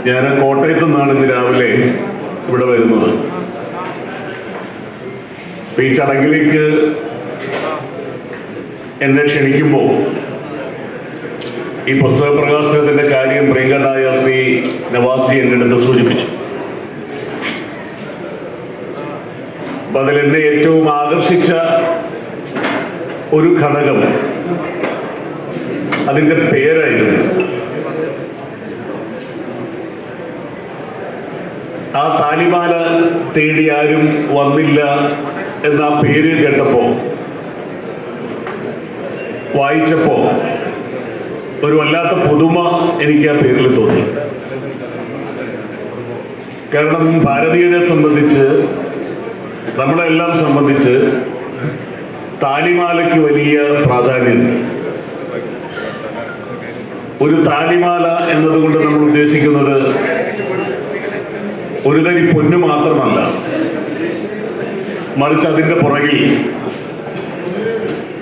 ഞാൻ കോട്ടയത്തു നിന്നാണ് ഇന്ന് രാവിലെ ഇവിടെ വരുന്നത്. ഈ ചടങ്ങിലേക്ക് എന്നെ ക്ഷണിക്കുമ്പോൾ ഈ പുസ്തക പ്രകാശനത്തിന്റെ കാര്യം പ്രിയങ്കരനായ ശ്രീ നവാസ്ജി എൻ്റെ അടുത്ത് സൂചിപ്പിച്ചു. അപ്പൊ അതിലെന്നെ ഏറ്റവും ആകർഷിച്ച ഒരു ഘടകം അതിൻ്റെ പേരായിരുന്നു. ആ താലിമാല തേടി ആരും വന്നില്ല എന്ന ആ പേര് കേട്ടപ്പോൾ, വായിച്ചപ്പോൾ ഒരു വല്ലാത്ത പുതുമ എനിക്ക് ആ പേരിൽ തോന്നി. കാരണം ഭാരതീയരെ സംബന്ധിച്ച്, നമ്മളെല്ലാം സംബന്ധിച്ച് താലിമാലയ്ക്ക് വലിയ പ്രാധാന്യം. ഒരു താലിമാല എന്നതുകൊണ്ട് നമ്മൾ ഉദ്ദേശിക്കുന്നത് ഒരു തരി പൊന്നു മാത്രമല്ല, മറിച്ച് അതിൻ്റെ പുറകിൽ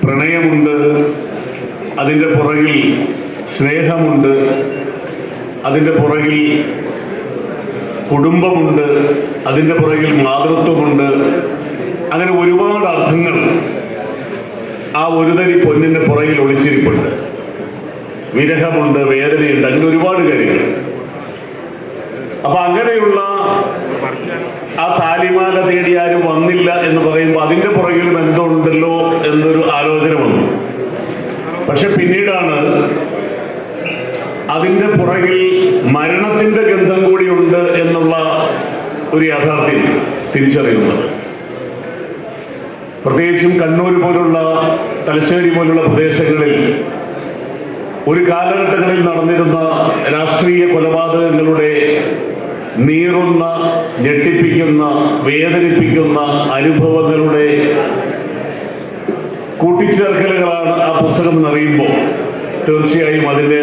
പ്രണയമുണ്ട്, അതിൻ്റെ പുറകിൽ സ്നേഹമുണ്ട്, അതിൻ്റെ പുറകിൽ കുടുംബമുണ്ട്, അതിൻ്റെ പുറകിൽ മാതൃത്വമുണ്ട്. അങ്ങനെ ഒരുപാട് അർത്ഥങ്ങൾ ആ ഒരു തരി പൊന്നിൻ്റെ പുറകിൽ ഒളിച്ചിരിപ്പുണ്ട്. വിരഹമുണ്ട്, വേദനയുണ്ട്, അങ്ങനെ ഒരുപാട് കാര്യങ്ങൾ. അപ്പൊ അങ്ങനെയുള്ള ആ താലിമാല തേടി ആരും വന്നില്ല എന്ന് പറയുമ്പോൾ അതിൻ്റെ പുറകിലും എന്തോ ഉണ്ടല്ലോ എന്നൊരു ആലോചന വന്നു. പക്ഷെ പിന്നീടാണ് അതിൻ്റെ പുറകിൽ മരണത്തിൻ്റെ ഗന്ധം കൂടിയുണ്ട് എന്നുള്ള ഒരു യാഥാർത്ഥ്യം തിരിച്ചറിയുന്നത്. പ്രത്യേകിച്ചും കണ്ണൂർ പോലുള്ള, തലശ്ശേരി പോലുള്ള പ്രദേശങ്ങളിൽ ഒരു കാലഘട്ടങ്ങളിൽ നടന്നിരുന്ന രാഷ്ട്രീയ കൊലപാതകങ്ങളുടെ നീറുന്ന, ഞെട്ടിപ്പിക്കുന്ന, വേദനിപ്പിക്കുന്ന അനുഭവങ്ങളുടെ കൂട്ടിച്ചേർക്കലുകളാണ് ആ പുസ്തകം എന്നറിയുമ്പോൾ തീർച്ചയായും അതിന്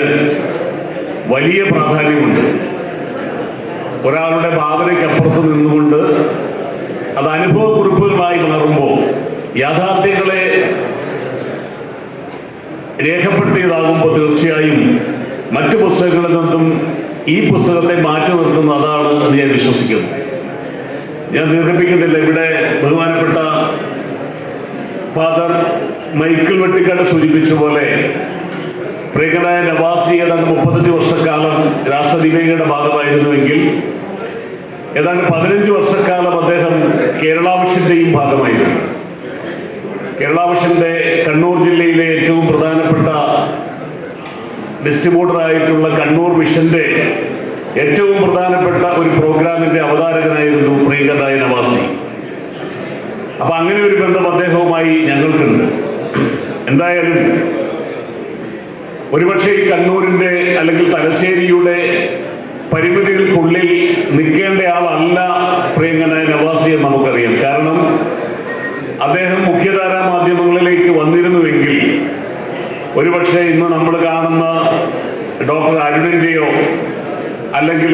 വലിയ പ്രാധാന്യമുണ്ട്. ഒരാളുടെ ഭാവനയ്ക്കപ്പുറത്ത് നിന്നുകൊണ്ട് അത് അനുഭവക്കുറിപ്പുകളായി മാറുമ്പോൾ യാഥാർത്ഥ്യങ്ങളെ രേഖപ്പെടുത്തിയതാകുമ്പോൾ തീർച്ചയായും മറ്റു പുസ്തകങ്ങളിൽ നിന്നും ഈ പുസ്തകത്തെ മാറ്റി നിർത്തുന്ന അതാണ് എന്ന് ഞാൻ വിശ്വസിക്കുന്നു. ഞാൻ ദീർഘിപ്പിക്കുന്നില്ല. ഇവിടെ ബഹുമാനപ്പെട്ട ഫാദർ മൈക്കിൾ വെട്ടിക്കാട് സൂചിപ്പിച്ച പോലെ പ്രിയങ്കരനായ നവാസി ഏതാണ്ട് 35 വർഷക്കാലം രാഷ്ട്രദീപികയുടെ ഭാഗമായിരുന്നുവെങ്കിൽ ഏതാണ്ട് 15 വർഷക്കാലം അദ്ദേഹം കേരള വിഷന്റെയും ഭാഗമായിരുന്നു. കേരള വിഷന്റെ കണ്ണൂർ ജില്ലയിലെ ഏറ്റവും പ്രധാനപ്പെട്ട ഡിസ്ട്രിബ്യൂട്ടറായിട്ടുള്ള കണ്ണൂർ വിഷന്റെ ഏറ്റവും പ്രധാനപ്പെട്ട ഒരു പ്രോഗ്രാമിന്റെ അവതാരകനായിരുന്നു പ്രിയങ്കരനായ നവാസ്ജി. അപ്പൊ അങ്ങനെ ഒരു ബന്ധം അദ്ദേഹവുമായി ഞങ്ങൾക്കുണ്ട്. എന്തായാലും ഒരുപക്ഷെ ഈ കണ്ണൂരിന്റെ അല്ലെങ്കിൽ തലശ്ശേരിയുടെ പരിമിതികൾക്കുള്ളിൽ നിൽക്കേണ്ട ആളല്ല പ്രിയങ്കരനായ നവാസ്ജി എന്ന് നമുക്കറിയാം. കാരണം അദ്ദേഹം മുഖ്യധാരാ മാധ്യമങ്ങളിലേക്ക് വന്നിരുന്നുവെങ്കിൽ ഒരുപക്ഷെ ഇന്ന് നമ്മൾ കാണുന്ന ഡോക്ടർ അരുണിൻ്റെയോ അല്ലെങ്കിൽ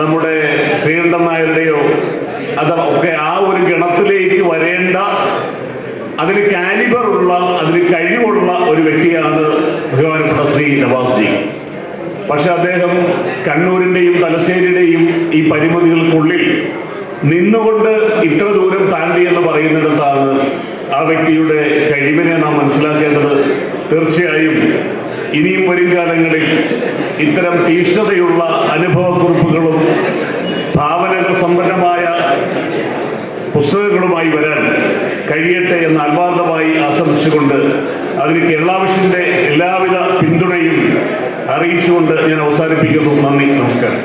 നമ്മുടെ ശ്രീകണ്ഠൻ നായരുടെയോ അതൊക്കെ ആ ഒരു ഗണത്തിലേക്ക് വരേണ്ട, അതിന് കാലിബറുള്ള, അതിന് കഴിവുള്ള ഒരു വ്യക്തിയാണ് ബഹുമാനപ്പെട്ട ശ്രീ നവാസ്ജി. പക്ഷെ അദ്ദേഹം കണ്ണൂരിൻ്റെയും തലശ്ശേരിയുടെയും ഈ പരിമിതികൾക്കുള്ളിൽ നിന്നുകൊണ്ട് ഇത്ര ദൂരം താണ്ടി എന്ന് പറയുന്നിടത്താണ് ആ വ്യക്തിയുടെ കഴിവിനെ നാം മനസ്സിലാക്കേണ്ടത്. തീർച്ചയായും ഇനിയും വരും കാലങ്ങളിൽ ഇത്തരം തീഷ്ണതയുള്ള അനുഭവക്കുറിപ്പുകളും ഭാവനകൾ സമ്പന്നമായ പുസ്തകങ്ങളുമായി വരാൻ കഴിയട്ടെ എന്ന് ആത്മാർത്ഥമായി ആശംസിച്ചുകൊണ്ട് അതിന് കേരള വിഷന്റെ എല്ലാവിധ പിന്തുണയും അറിയിച്ചുകൊണ്ട് ഞാൻ അവസാനിപ്പിക്കുന്നു. നന്ദി, നമസ്കാരം.